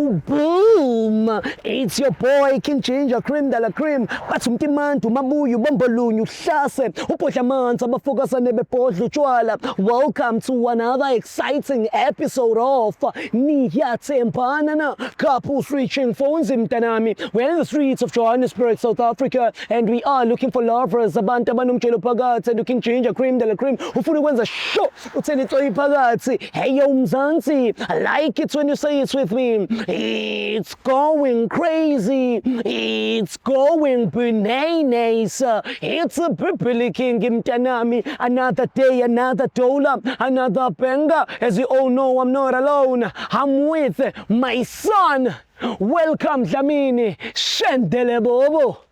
yo, boom! It's your boy, King Ginger, Cream de la Cream. Bathi umtimantu, mabuyu, bombolunyu, hlase, upodla amanzi, abafokazane bebhodla utshwala. Welcome to another exciting episode of Niyathembana na. Couples reaching phones mntanami. We're in the streets of Johannesburg, South Africa, and we are looking for lovers. Abantu abanomtshelo phakathi, and King Ginger, Cream de la Cream. Ufuna ukwenza show, utheni itoyi phakathi. Hey yo Mzansi, I like it when you say it with me. It's going crazy. It's going bananas. It's a Purple King mtanami. Another day, another dollar, another banger. As you all know, I'm not alone. I'm with my son. Welcome Dlamini. Shendele Bobo.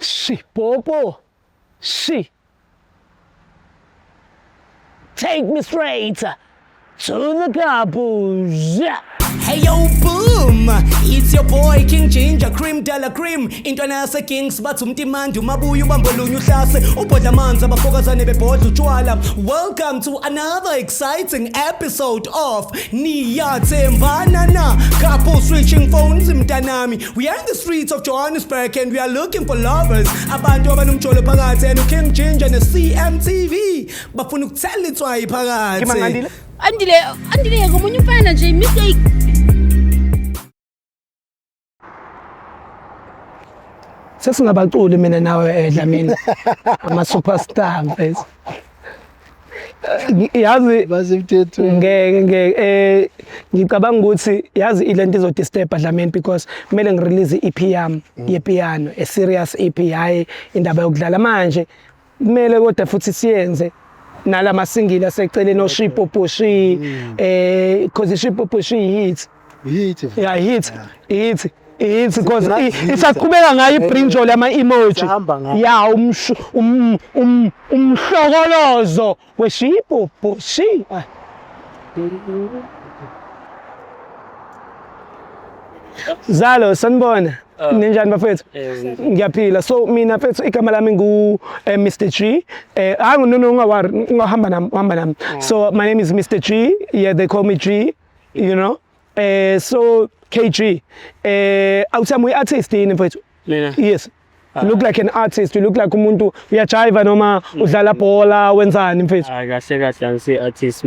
Shi Popo. Shi. Take me straight to the caboose. Hey yo, boom! It's your boy King Ginger, Cream de la Cream. Intwana yase Kings bathi umtimandu mabuyu bambolunyu hlase ubhodla amanzi abafokazane bebhodla utshwala. Welcome to another exciting episode of Niyathembana na. Couples reaching phones mntanami. We are in the streets of Johannesburg and we are looking for lovers. Abantu abanomtsholo phakathi and King Ginger ne CMTV bafuna ukuthela itswayi phakathi. Kimangandile? Andile ngomunye umfana nje mistake. Sesingabaculi mina nawe Dlamini. Ama superstar mfethu. Yazi basemthetho ngeke ngicabanga ukuthi yazi ilento izodisturb Dlamini because kumele ngirelease EP yami yepiano, a serious EP hayi indaba yokudlala manje kumele kodwa futhi siyenze nala masingile asecele no Shipoposhi because Shipoposhi hit yeah hit because isaqhubeka ngayo ibrinjolo ama emoji ya umhlokolozo weShipoposhi Zalo sanibona ninjani bafethu ngiyaphila so mina mfethu igama lami ngu Mr G no ungahamba nami so my name is Mr G, yeah, they call me G, you know, so KG awuthami uyi-artist yini mfethu? Mina? Yes, you look like an artist, you look like umuntu uyajiva noma udlala bhola wenzani mfethu? Kahle kahle angise-artist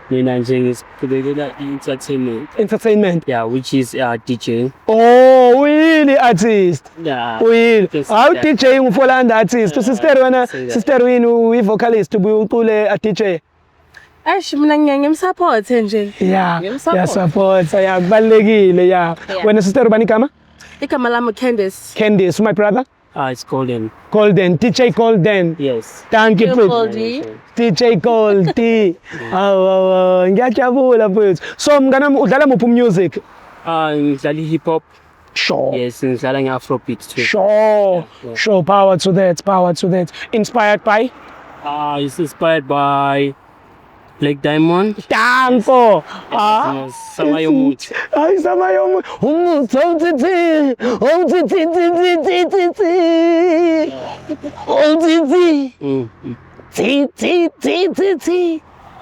mina nje ngisiphulelela Entertainment, yeah, which is DJ. oh really artist, Yeah. really Just how that. DJ ngufolanda artist sister wena sister wini uyi-vocalist ubuye ucule a DJ? Ash mina ngiyamsupport nje. Yeah, Ngiyamsupport. yeah, support. Yeah, kubalekile, yeah. Yeah. Wena sister ubani igama? Igama lami Candice. Candice, my brother? It's Golden. Golden, DJ Golden. Yes. Thank you, Goldie. DJ Goldie. Oh, ngiyajabula mfethu. So mngana udlala muphi music? Ngidlala hip hop. Sure. Yes, ngidlala nge-Afrobeat too. Sure. Yeah. Sure, power to that, power to that. Inspired by? It's inspired by Black Diamond. Danko. Sama yomuthi. Ay, sama yomuthi. Umuthi awuthi.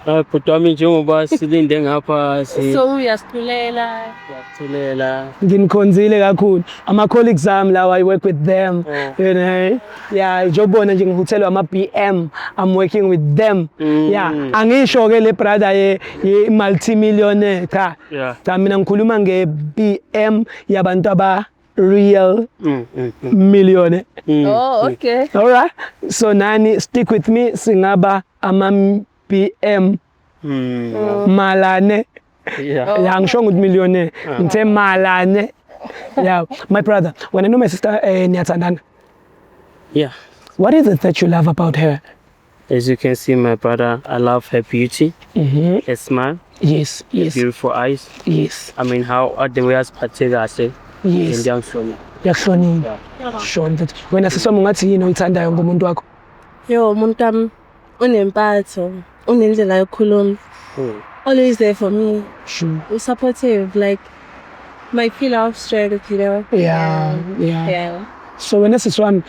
Bhuti wami njengoba silinde ngapha So uyasithulela. siyathulela. Nginikhonzile kakhulu ama colleagues ami lawa I work with them, you know, yeah, jobona nje ngihuthelwa ama BM, I'm working with them, yeah, angisho ke le brother ye multi-millionaire cha Yeah. cha mina ngikhuluma nge BM yabantu aba real millionaire. Oh, okay. All right, so nani stick with me singaba ama BM malane. Yeah. Yeah, ngisho ukuthi millionaire ngithe malane. Yeah, my brother, when I know my sister Niyathandana, Yeah. what is it that you love about her? As you can see, my brother, I love her beauty, her smile, Yes, yes, beautiful eyes. yes, I mean, how the way as Patega say, yes. and young son. Yakuhlonipha. Sure mfethu. Wena sisoma ngathi yini oyithandayo ngomuntu wakho? Yo, umuntu wami unempatho, unendlela yokukhuluma. Always there for me. Sure. Supportive, like my pillar of strength, you know. Yeah. Yeah. So wena siswami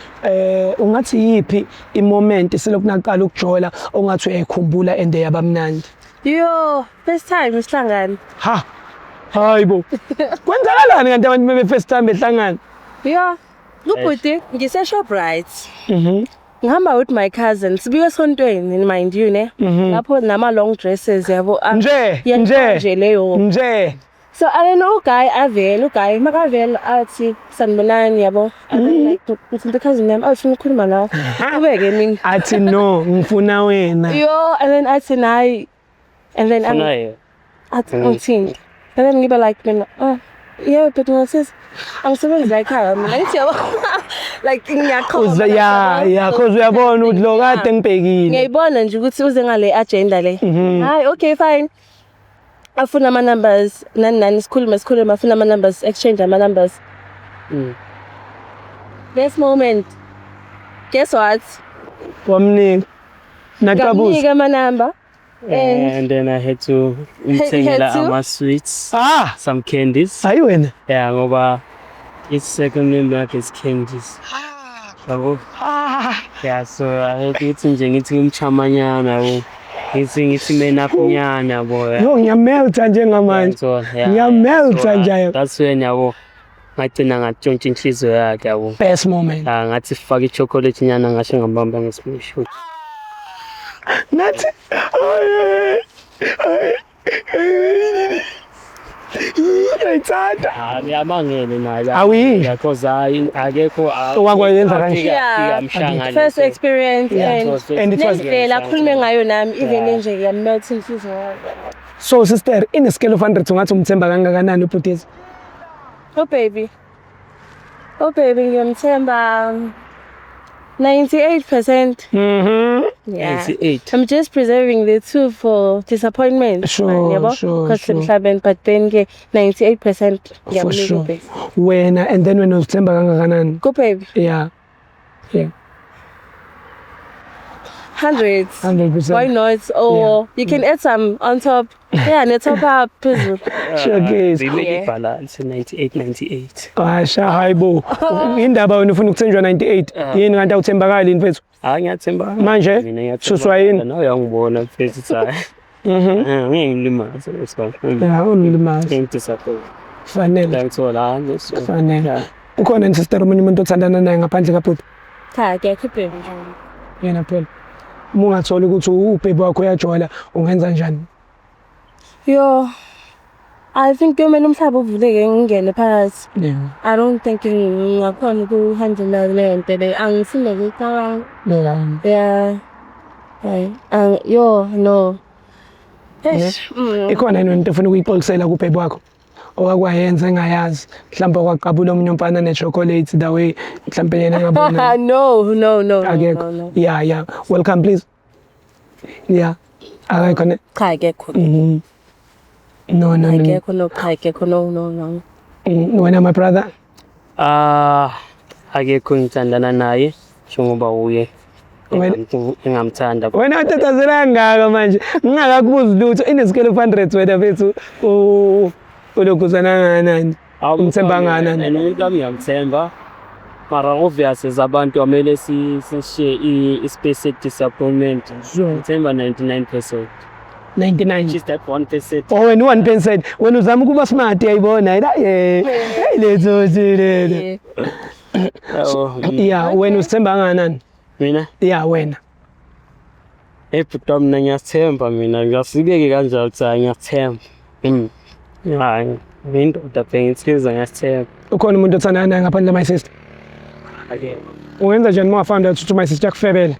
ungathi yipi i-moment selokunaqala ukujola ongathi uyayikhumbula ende yabamnandi? Yo, first time isihlangana. Ha. Hayibo. Kwenzakalani kanti abantu bebe first time behlangana? Yeah. Ubhuti ngise-Shoprite. Mhm. Ngihamba with my cousins. Sibuye esontweni mind you ne. Lapho nama long dresses yabo. Nje leyo. Nje. So I know guy makavela athi sanibonani yabo. Ngithi cousin yami awufuna ukukhuluma nawe. Ubeke mina. Athi no, ngifuna wena. Yo, and then athi nayi. And then athi ngithini. And then ngiba like mina, yeah, but ngasis angisebenzi la ekhaya mina ngithi yabo. Like ngiyakhoza. Yeah, cause uyabona ukuthi lo kade ngibhekile. Ngiyayibona nje ukuthi uze ngale agenda le. Hayi, okay fine. Afuna ama numbers nani sikhuluma afuna ama numbers exchange ama numbers. This moment. Guess what? Wamnika. Naqabuza. Ngamnika ama number. And then I had to ama sweets, some candies. Hayi wena. Yeah, ngoba its second name like is candies. Yabo. Yeah, so I had to nje ngithi ngimchamanyana yabo. Ngithi mena kunyana yabo. Yo ngiyamelta njengamanje. So yeah. Ngiyamelta nje. That's when yabo ngagcina ngatshontsha inhliziyo yakhe yabo. Best moment. Ngathi faka ichocolate nyana ngasho ngambamba ngesimishini. Nathi. Ayitsanda. Ngiyabangela naye. Awi. Because akekho Wakwenza kanje. Yeah. First experience And it was nendlela akhulume ngayo nami even nje yamelt inhliziyo yakhe. So sister, in a scale of 100 ungathi umthemba kangakanani ubhuti? Oh baby ngiyamthemba 98%. Yeah. 98. I'm just preserving the 2 for disappointment. Sure. But then 98%. For sure. Wena and then when uzithemba kangakanani? Go baby. Yeah. 100%. Why not? Or you can add some on top. Yeah, the top up. Sure case. We made it balance 98. Asha hayibo. Indaba wena ufuna ukuthenjwa 98. Yini kanti awuthembakali mfethu? Ngiyathemba. Manje Mina ngiyathemba. suswa yini? Nawe uyangibona mfethu cha. Ngiyilimaza lesibani. Yeah, unilimaza. Ngidisappoint. Fanele. Ngithola Fanele. Ukhona sister omunye umuntu othandana naye ngaphandle kabhuti? Cha, baby. Yena phela. Mungatholi ukuthi ubhebe wakho uyajola ungenza njani? Yo, I think kumele umhlaba uvuleke ngingene phakathi. Yeah. I don't think ngakhona ukuhandle le nto le. Angifuni ukucabanga. Yeah. No. Ikhona yini into efuna ukuyixolisela kubhebe wakho? Owakwayenza engayazi mhlawumbe kwaqabula omunye umfana ne-chocolate the way mhlawumbe yena ngabona. No. Yeah. Welcome please. Yeah. Akayikhona. Cha akekho. No. Akekho no. Wena my brother? Akekho ngithandana naye njengoba uye. Engamthanda. Wena uthathazela ngaka manje ngingakakubuzi lutho in scale of 100 wena bethu ulokhuzana nani umthemba nganani umuntu ngiyamthemba mara obvious abantu amele share i-space disappointment ngithemba 99%. 99 just that 1%. wena 1% wena uzama ukuba smart yayibona letho thilele yeah wena usithemba nganani mina yeah wena ebhuta mina ngiyathemba mina ngiyasikeke kanjalo cha ngiyathemba hayi indoda bengithiza ngiyathemba ukhona umuntu othandana naye ngaphandle my sister okay uyenza njani uma found out ukuthi my sister yakufebela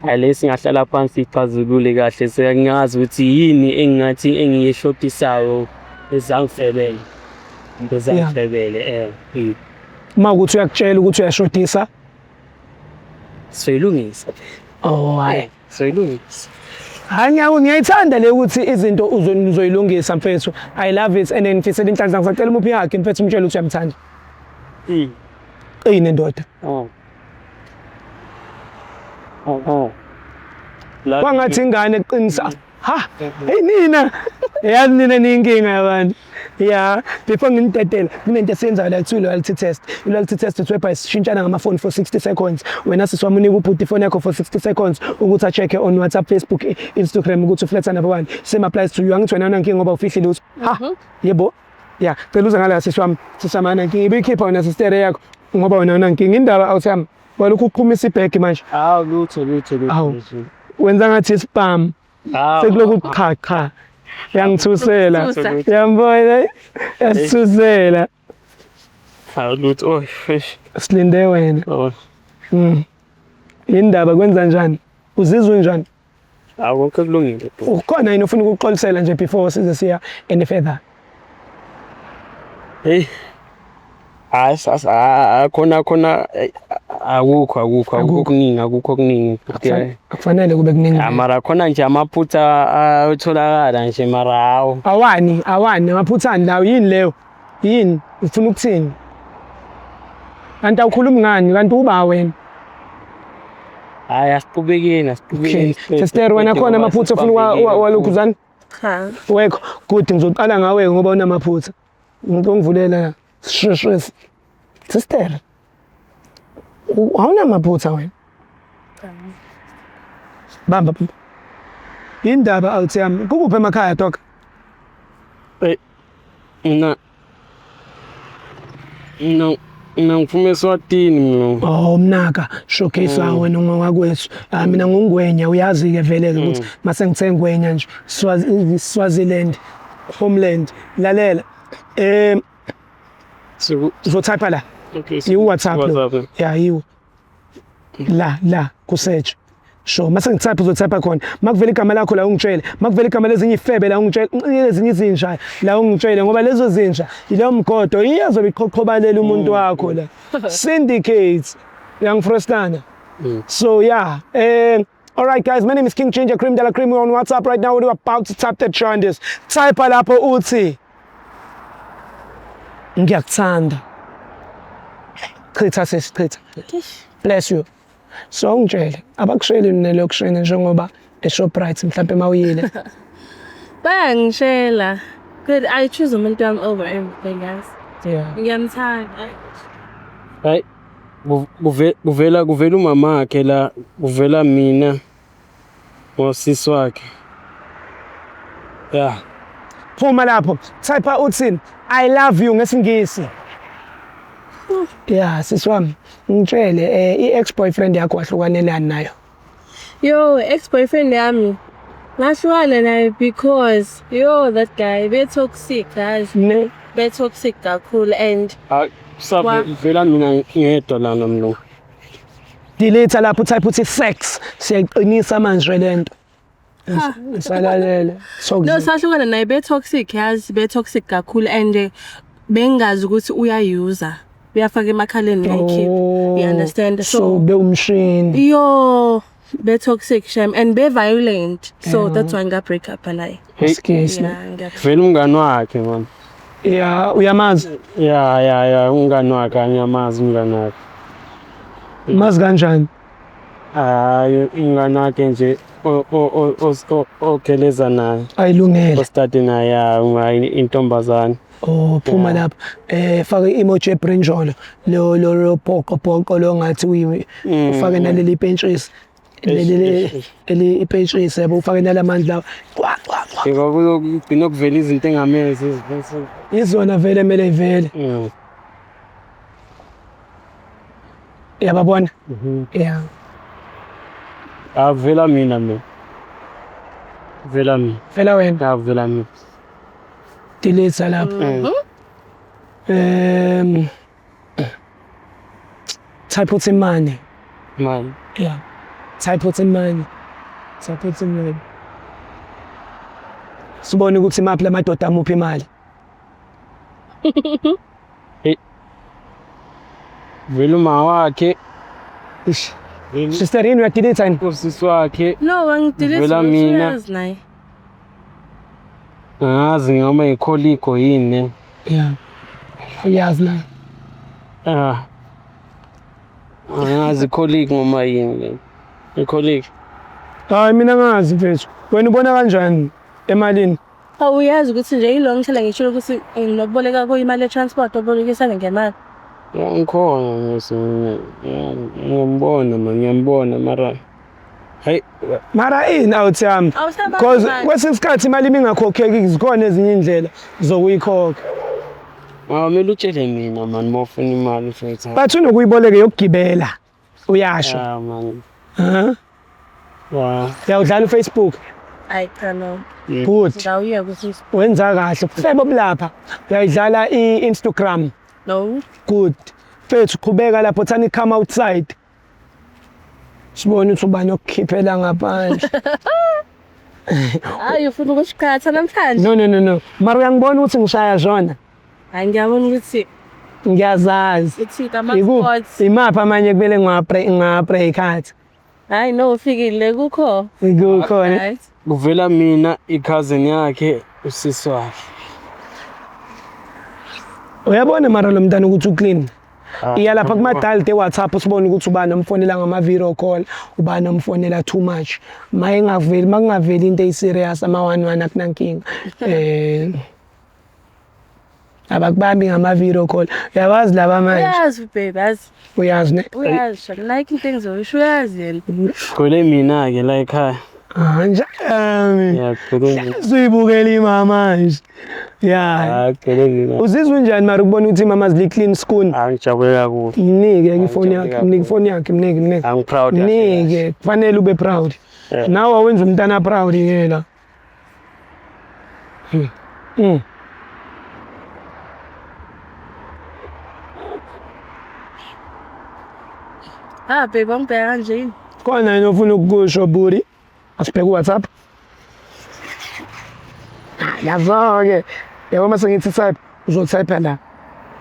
alesi ngahlala phansi iphazulule kahle sekungazi ukuthi yini engathi engiyeshophisayo ezangifebele ngizangifebele mawukuthi uyakutshela ukuthi uyashodisa soyilungisa hayi soyilungisa ngiyayithanda le ukuthi izinto uzoyilungisa mfethu I love it and ngifisela inhlanhla ngisacela umuphi yakhe mfethu umtshela ukuthi uyamthanda nendoda kwangathi ingane eqinisa nina yazi nina niyinkinga yabantu Yeah, before nginidedela kunento esiyenzayo la kuthiwa loyalty test. I-loyalty test whereby sishintshana ngamafoni for 60 seconds. Wena sisiwami unika ubhuti ifoni yakho for 60 seconds ukuthi a-check on WhatsApp, Facebook, Instagram ukuthi ufletha nabo bani. Same applies to you. Angithi wena unankinga ngoba ufihlile uthi ha yebo. Yeah, cela uze ngala sisiwami sisamana ngiyikhipha wena sister yakho ngoba wena unankinga. Indaba awuthami walokhu uqhumisa ibhegi manje. Hawu lutho. Wenza ngathi spam. Sekulokhu cha. Yangithusela. Yambona? Yasithusela. Hawu lutho. Oh, fresh. Silinde wena. Oh. Indaba kwenza njani? Uzizwe njani? Hawu konke kulungile. Ukhona yini ufuna ukuxolisela nje before size siya any further? Hey. Hayi sasa khona akukho kuningi. Akufanele kube kuningi. Mara khona nje amaphutha atholakala nje mara hawu. Awani amaphutha lawo yini leyo? Yini? Ufuna ukuthini? Kanti awukhulumi ngani? Kanti uba wena? Hayi asibukeni. Sister wena khona amaphutha ufuna walokhuzana? Cha. Wekho good ngizoqala ngawe ngoba unamaphutha. Ngizokuvulela stress. Sister. Awunamaphutha wena? Bamba. Indaba awuthami. Kukuphi emakhaya doc? No, ngifuna eSwatini mina. Oh mnaka showcase wawe noma wakwethu. Mina ngungwenya uyazi ke vele ukuthi mase ngithe ngwenya nje Swaziland homeland lalela. Uzotype la. Okay. You WhatsApp lo. WhatsApp. Yeah, you. La kusearch. Sure, mase ngitype uzotype khona. Makuvela igama lakho la ungitshele. Makuvela igama lezinye ifebe la ungitshele. Lezinye izinsha la ungitshele ngoba lezo zinsha yileyo mgodo iyazobe iqhoqhobalela umuntu wakho la. Syndicates. Yangifrostana. So yeah, all right guys, my name is King Ginger Cream de la Cream. We're on WhatsApp right now. We're about to tap that trenders. Type lapho uthi ngiyakuthanda. Chitha sesichitha. Bless you. So ngitshele abakushayeli nelokushayela njengoba eShoprite mhlawumbe mawuyile. Bayangishela. Good, I choose umuntu wami over everything guys. Yeah. Ngiyamthanda. Hayi kuvela umama wakhe la kuvela mina ngosisi wakhe. Yeah. Phuma lapho. Type uthini? I love you ngesingisi. Yeah, sisiwami. Ngitshele i-ex-boyfriend yakho wahlukanelani nayo? Yo, ex-boyfriend yami. Ngahlukana naye because that guy be toxic guys. Ne. Be toxic kakhulu and Vela mina ngedwa lana mlo. Delete lapho type uthi sex. Siyayiqinisa manje lento. Salalele. no sahlukana naye be toxic yazi be toxic kakhulu and bengazi ukuthi uyayuza. Uyafaka emakhaleni yakhe. You understand? So be umshini. Yo, be toxic shame and be violent. So that's why I got break up naye. Vela umngani wakhe man. Yeah, uyamazi? Yeah, umngani wakhe ngiyamazi umngani wakhe. Mazi kanjani? Hayi umngani wakhe nje ogeleza naye. Ayilungele. Ostadi naye intombazane. Oh, phuma lapho. Faka i-emoji ebrinjolo. Lo poko lo ngathi ufake naleli pentshisi. Leli ipentshisi yabo ufake nalamandla. Ngikugcina ukuvela izinto engamezi izona vele emele ivele. Yababona? Yeah. Vela mina mina. Vela mina. Vela wena. Vela mina. Delete lapho. Type uthi money. Man. Yeah. Type uthi money. Sibone ukuthi maphi lamadoda amuphi imali. Vela uma wakhe. Sister yini uyadelete yini? Usisi wakhe. No, wangidelete Vela mina. uyazi naye. Ngazi ngoma ikholiko yini. Yeah. Uyazi na. Ngazi ikholiko ngoma yini. Ikholiko. Hayi mina ngazi mfethu. Wena ubona kanjani emalini? Awuyazi ukuthi nje ilo ngithela ngisho ukuthi nginokuboleka kuyimali ye-transport obolekisana ngemali. Ngikhona ngiyambona mara. Hayi, Mara ini awuthi yami. Awusaba Because imali. kwesinye isikhathi imali mingakhokheki zikhona ezinye indlela zokuyikhokha. kumele utshele mina man mawufuna imali futhi. Bathi unokuyiboleka yokugibela. Uyasho. Man. Huh? Uyawudlala uFacebook. Hayi cha no. Good. Ngawuye ukuthi Wenza kahle. Hlebo bulapha. Uyayidlala i-Instagram. no. Good. Fethu qhubeka lapho thani come outside. Sibone ukuthi ubani okukhiphela ngaphandle. Hayi ufuna ukushikhatha namhlanje. No. Mara uyangibona ukuthi ngishaya zona. Hayi ngiyabona ukuthi Ngiyazazi. uthi ama-sports. Imaphi amanye kumele ngingabreak athi. Hayi no ufikile kukho. Kukhona. Right. Kuvela mina i-cousin yakhe usisi wakhe. Uyabona mara lo mntana ukuthi uclean. Iya lapha kumadalite eWhatsApp usibone ukuthi ubani omfonela ngama-video call, ubani omfonela too much. Makungaveli into eyiserious ama-1-1 akunankinga. Abakubambi ngama-video call. Uyawazi laba manje. Uyazi babe yazi. Uyazi ne? Uyazi like things oyisho uyazi yena. Khole mina-ke la ekhaya. Njani? Khole Suyibukela imama nje. Ya. khole mina. Uzizwa unjani mara ukubona ukuthi imama zili-clean school? Angijabule kakhulu. Mnike ifoni yakhe, mnike ifoni yakhe, mnike. I'm proud. Mnike, kufanele ube proud. Yeah. Nawe awenza umntana proud ke la. Babe ngibheka kanje. Khona yini ofuna ukukusho buri? Asibheke WhatsApp. Yazo-ke. Yabo mase ngithi type, uzotype la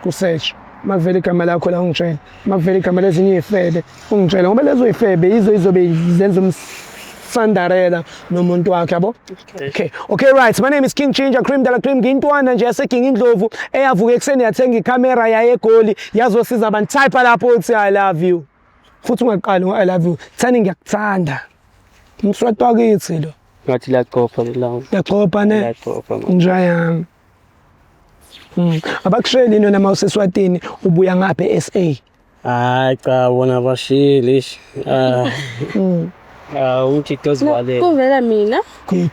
ku search. Makuvela igama lakho la ungitshela. Makuvela igama lezinye izifebe, ungitshela ngoba lezo izifebe izobe zenza umsandarela nomuntu wakhe yabo. Okay right. My name is King Ginger Cream de la Cream ngintwana nje yaseGinga Indlovu eyavuka ekseni yathenga ikhamera yaye eGoli yazosiza abantu type lapho uthi I love you. Futhi ungaqali I love you. Thani ngiyakuthanda. Umswati wakithi lo. Ngathi laqopha la. Yaqopha ne. Laqopha. Njayami. Abakusheli nina mawuseswatini ubuya ngapha eSA. Hayi cha bona bashili. Uthi tozivale. Kuvela mina. Good.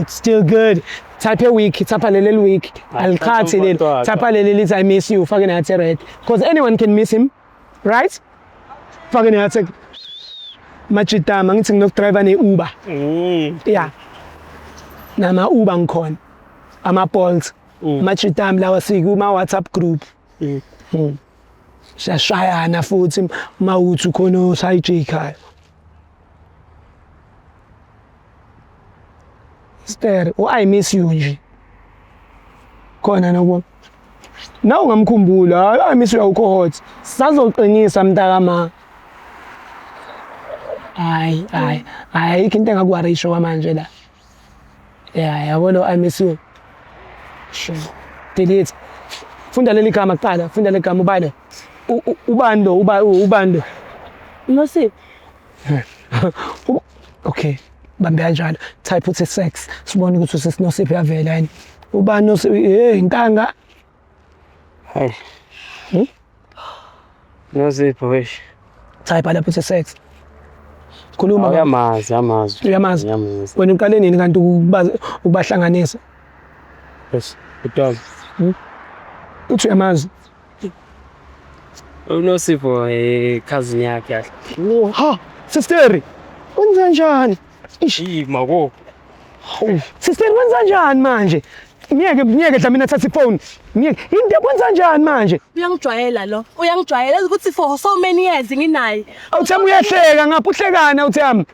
Still good. Type a week, type a little week. Alikhathi leli. Type a little lithi I miss you. Fake nathi red. Because anyone can miss him. Right? Fake nathi machitama ngithi nginokudriver ne-Uber. Yeah. Nama Uber ngikhona. Ama Bolt. Machitama lawa sikuma WhatsApp group. Shashayana futhi mawuthi khona usayijika. Stare, I miss you nje. Khona nokuba. Na ungamkhumbula, I miss you awukho hot. Sazoqinisa mntakama. Hayi into engakwarisho kwamanje la. Yeah, yabona I miss you. Sure. Delete. Funda leli gama kuqala, funda leli gama ubani? Ubani lo, ubani lo? Nosipho. Okay. Bambe kanjalo. Type uthi sex. Sibone ukuthi usiNosipho yavela yini. Ubani Nosipho? Intanga. Hayi. Nosipho wesh. Type lapho uthi sex. Khuluma Uyamazi. Uyamazi. Wena uqale nini kanti ukubahlanganisa? Yes. Utoma. Uthi uyamazi. Unosipho cousin yakhe. Ha, sister. Wenza njani? Mako. Sister wenza njani manje? Ngiyeke dla mina thatha ifone. Ngiyeke into yakwenza njani manje? Uyangijwayela lo. Uyangijwayela ukuthi for so many years nginaye. Awuthami uyahleka ngapha uhlekana awuthami.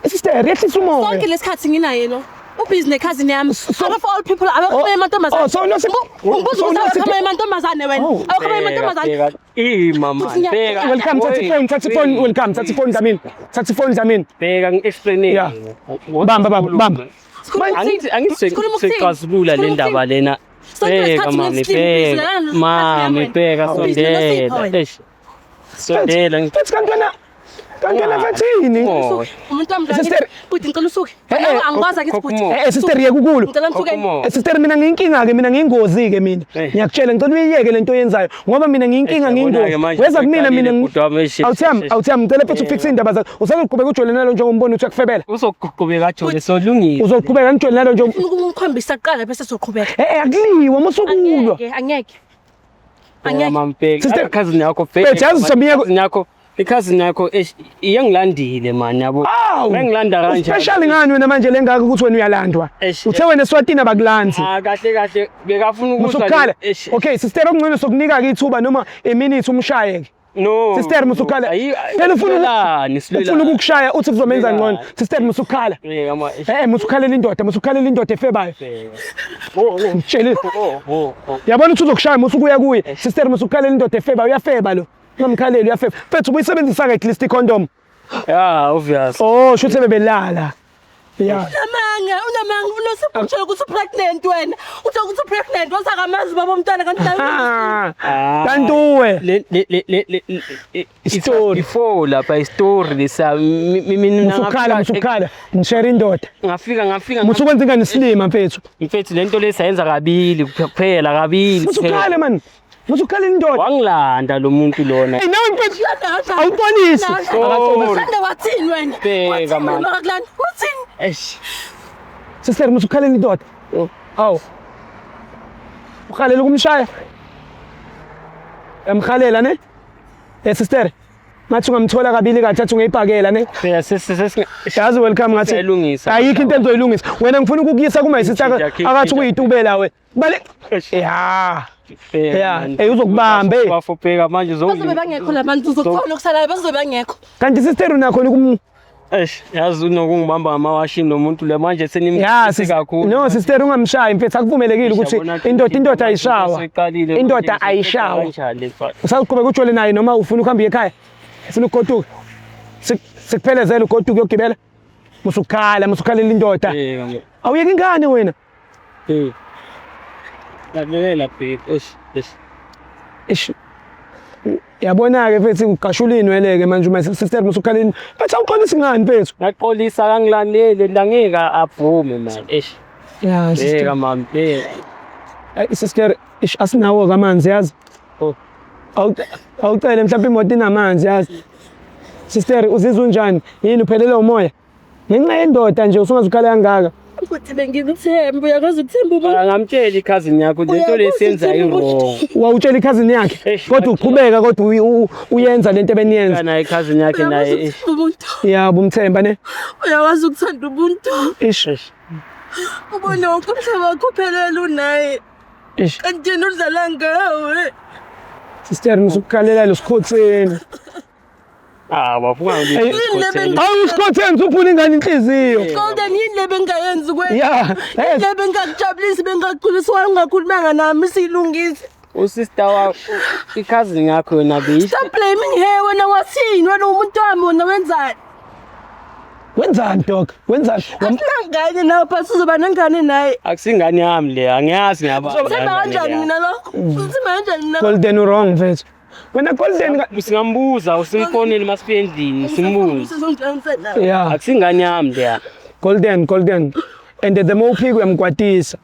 Sister, yehlisa umoya. Sonke lesikhathi nginaye lo. Ubhizi ne-cousin yami. Out of all people abakhama emantombazane. Oh, so Nosipho. Ngibuza ukuthi abakhama emantombazane wena. Abakhama emantombazane. Mama. Bheka. Welcome, touch phone. Welcome, touch phone Zamin. Touch phone Zamin. Bheka ngi-explain. Yeah. Bamba. Angithi sexazulula le ndaba lena. Bheka mami, bheka. Mami, bheka sondela. Sondela. That's kantwana. kanti lefathini Umuntu wami Sister. Buti ngicela usuke. Angikwazi akithi buti. sister yekukulu Ngicela ngisuke. sister mina ngiyinkinga ke mina ngiyingozi ke mina ngiyakutshela ngicela uyiyeke lento oyenzayo ngoba mina ngiyinkinga ngiyingozi weza kumina mina awuthami ngicela futhi ufixe indaba zakho usazoqhubeka ujole nalo njengombona uthi yakufebela Uzoqhubeka jole solungile. uzoqhubeka ngijole nalo nje Ukukhombisa kuqala bese soqhubeka. akuliwa musukulwa Angeke. Mampeki. Sister. Cousin yakho Bethu, yazi Somiyeko- cousin yakho. I-cousin yakho iyangilandile man yabo. Bengilanda kanjani? special ngani wena manje lengaka ukuthi wena uyalandwa uthe wena eSwatini abakulanzi Kahle bekafuna ukuzwa. musukhala okay sister okungcono sokunika ke ithuba noma a minute umshaye ke No. Sister musukhala phela ufuna ukukushaya uthi kuzomenza ngcono sister musukhala musukhalela indoda efebayo mtshele yabona ukuthi uzokushaya musukuya kuye sister musukhalela indoda efebayo uyafeba lo ungamkhaleli uyafeba mfethu ubuyisebenzisa ke at least condom Yeah, obvious. shuthi bebelala yeah Unamanga unosiphushela ukuthi pregnant wena. Uthi ukuthi pregnant wasakamazi baba umntwana kanti kantuwe Story before lapha story lesa mina musukhala ngishare indoda ngafika musukwenza ingane silima mfethu mfethu lento lesayenza kabili kuphela kabili musukhale man musukhala indoda wangilanda lo muntu lona nawe mfethu awuqonisi Sande wathini wena? Bheka man. Wathini? eish sister musukhalela indoda awu ukhalela ukumshaya emkhalela ne sister ngathi ungamthola kabili kathathu ngeyibhakela ne phela yazi welcome ngathi Siyayilungisa. ayikho into engizoyilungisa wena ngifuna ukukuyisa kuma sister akathi uyitubela we bale uzokubambe wafopeka manje Bazobe bangekho labantu uzokuthona okusalayo bazobe bangekho. kanti sister unakho ukum yazi unokungibamba ngamawashini nomuntu le manje senimsisi kakhulu no sister ungamshayi mfethu akuvumelekile ukuthi indoda ayishawa indoda ayishawa usaqhubeka ujole naye noma ufuna ukuhamba ekhaya ufuna ukugoduka sikuphelezela ugoduka uyogibela musukhalela indoda awuyeke ingane wena lalela babe ish yabona ke mfethu ugashulini weleke manje uma sister musukhaleni bathi awuqonisa ngani mfethu ngaqolisa kangilalele langeka aphume man sister mama sister asinawo kamanzi yazi awucele mhlawumbe imoto inamanzi yazi sister uzizwa unjani yini uphelele umoya ngenxa yendoda nje usungazukhala kangaka Ukuthi bengikuthemba uyakwazi ukuthemba umuntu. angamtshela i-cousin yakho lento lesenza i-wrong wawutshela i-cousin yakhe kodwa uqhubeka kodwa uyenza lento ebeniyenza naye i-cousin yakhe naye Umuntu yabo umthemba ne uyakwazi ukuthanda umuntu. ish Ubone wonke umhlaba wakho uphelele unaye. ish Kanti yena udlala ngawe. sister musukhalela lo sikhotseni wafunga awusikhotheni uphula ingane inhliziyo Golden yini le bengayenzi kwena? yeah Le bengakujabulisi bengakuliswa ungakhulumanga nami silungise. usister wakho i-cousin yakho yona bisho Stop blaming her wena wathini wena umuntu wami wena wenzani? wenzani dog wenzani Asinangane nawe phasi uzoba nengane naye. akusingane yami le angiyazi ngiyaba Uthemba kanjani mina lokho? Uthemba kanjani mina? golden wrong mfethu wena golden singambuza usifonele masifike endlini simbuze yeah akusingane yami le golden and the more uphiki uyamkwatisa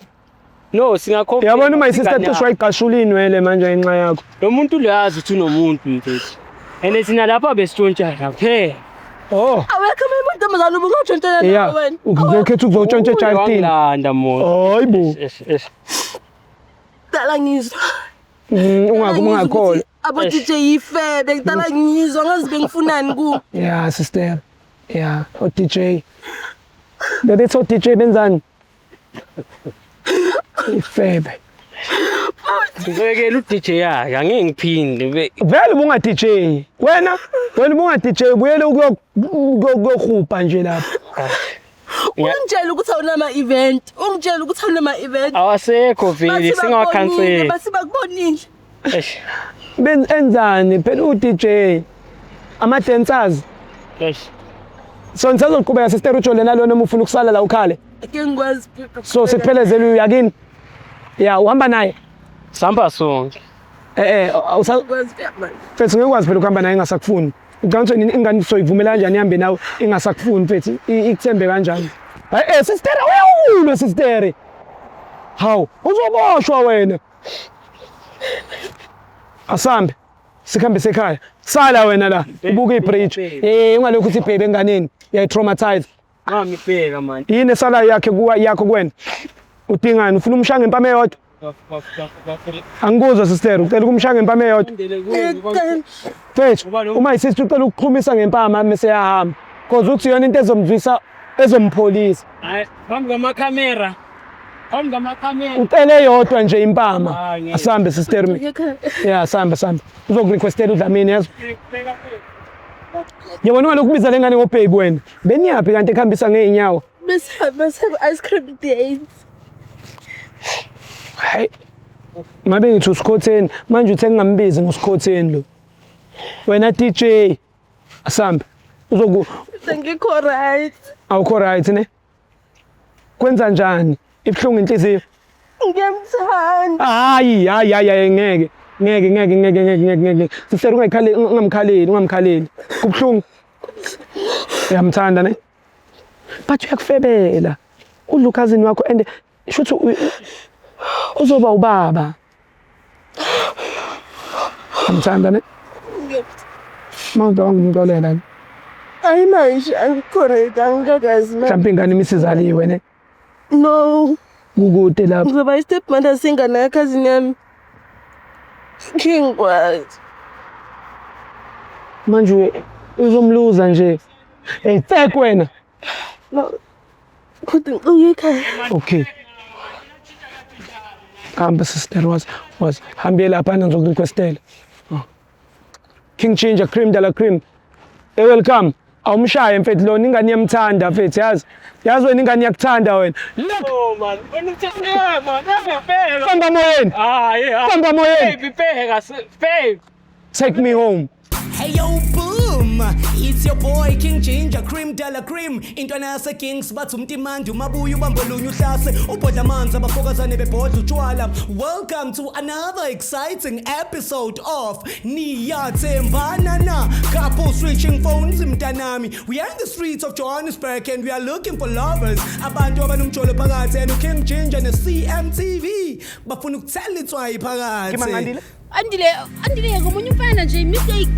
no singakhopha yabona uma isister toshwa igashulini wele manje ngenxa yakho lo muntu uyazi ukuthi unomuntu mfethu ene thina lapha besitshontsha kuphela Awekho umuntu ubungatshontshela yeah wena. uzokhetha ukuzotshontsha ejardini wangilanda mona hayibo Dala ngizwa. ungakholwa Abo DJ ifebe ngidala ngizwa ngazi bengifunani ku. yeah sister yeah o DJ bethi o DJ benzani ifebe ngizokela u-DJ yakhe angeke ngiphinde vele ubunga DJ wena ubunga DJ buyele ukuyokhupha nje lapha Ungitshela ukuthi awunama event. Ungitshela ukuthi awunama event. awasekho vele singawakhanseli Basi bakubonile. enzani phela u-DJ ama-dancers so nisazoqhubeka sister ujole nalo noma ufuna ukusala la ukhale Ake ngikwazi so sikuphelezela uyakini ya uhamba naye sihamba sonke fethu ngeke ukwazi phela ukuhamba naye ngasakufuni Ucangisho ingane soyivumela kanjani ihambe nawe ingasakufuni mfethu ikuthembe kanjani? Hayi sister uyawulwa sister. Hawu uzoboshwa wena. Asambe sikhambe sekhaya. Sala wena la ubuka ibridge. Ungalokhu uthi baby enganeni yayitraumatize. Ngibheka man. Yini esala yakho kuwena? Udingani ufuna umshanga impama eyodwa? Angikuzwa sister ucela ukumshaya ngempama eyodwa. Mfethu uma isister ucela ukuxhumisa ngempama mase yahamba because uthi yona into ezomvisa ezompholisa. Hayi hamba ngamakhamera. Hamba ngamakhamera. Ucele yodwa nje impama. Asambe sister mi. Yeah samba. Uzokurequestela uDlamini yazo. Yabona ngalokhu kubiza lengane ngobaby wena. Beniyaphi kanti ekhambisa ngeenyawo? Bese ice cream dates. Hayi. Ngabe ngithi usikhotheni manje uthe ngingambizi ngusikhotheni lo. Wena DJ Asambe Ngikho right. Awukho right ne? Kwenza njani? Ibhlungu inhliziyo. Ngiyamthanda. Hayi ngeke. Sisere ungamkhaleli. Kubhlungu. Uyamthanda ne? But uyakufebela. Udlukazini wakho and shothi uzoba ubaba. Uyamthanda ne? Mawuda ngimxolela. Ayimanje angikho angikakazi na. Mhlawumbe ingane imisizaliwe ne? No. Kukude lapho. Ngizoba istepmother singane yakhazini yami. Ngingwazi. Manje uzomluza nje. Hey tsek wena. No. Kodwa uyikhaya. Okay. Hamba sister was hambie lapha ngizokurequestela. King Ginger Cream de la Cream. Welcome. Awumshaye mfethu lo ingane yamthanda mfethu yazi wena ingane yakuthanda wena. Oh man, unothanda man, ngibheka. Hamba moyeni. Yeah. Hamba moyeni. Baby bheka, babe. Take me home. Hey yo boom, it's your boy King Ginger Cream de la Cream. Intwana yase Kings bathi umtimandi umabuya ubambolunya uhlase ubhodla amanzi abafokazane bebhodla utshwala. Welcome to another exciting episode of Niyathembana na couple switching phones mntanami. We are in the streets of Johannesburg and we are looking for lovers. Abantu abanomjolo phakathi and King Ginger ne CMTV bafuna ukuthela itswayi phakathi. Andile ngomunye umfana nje mistake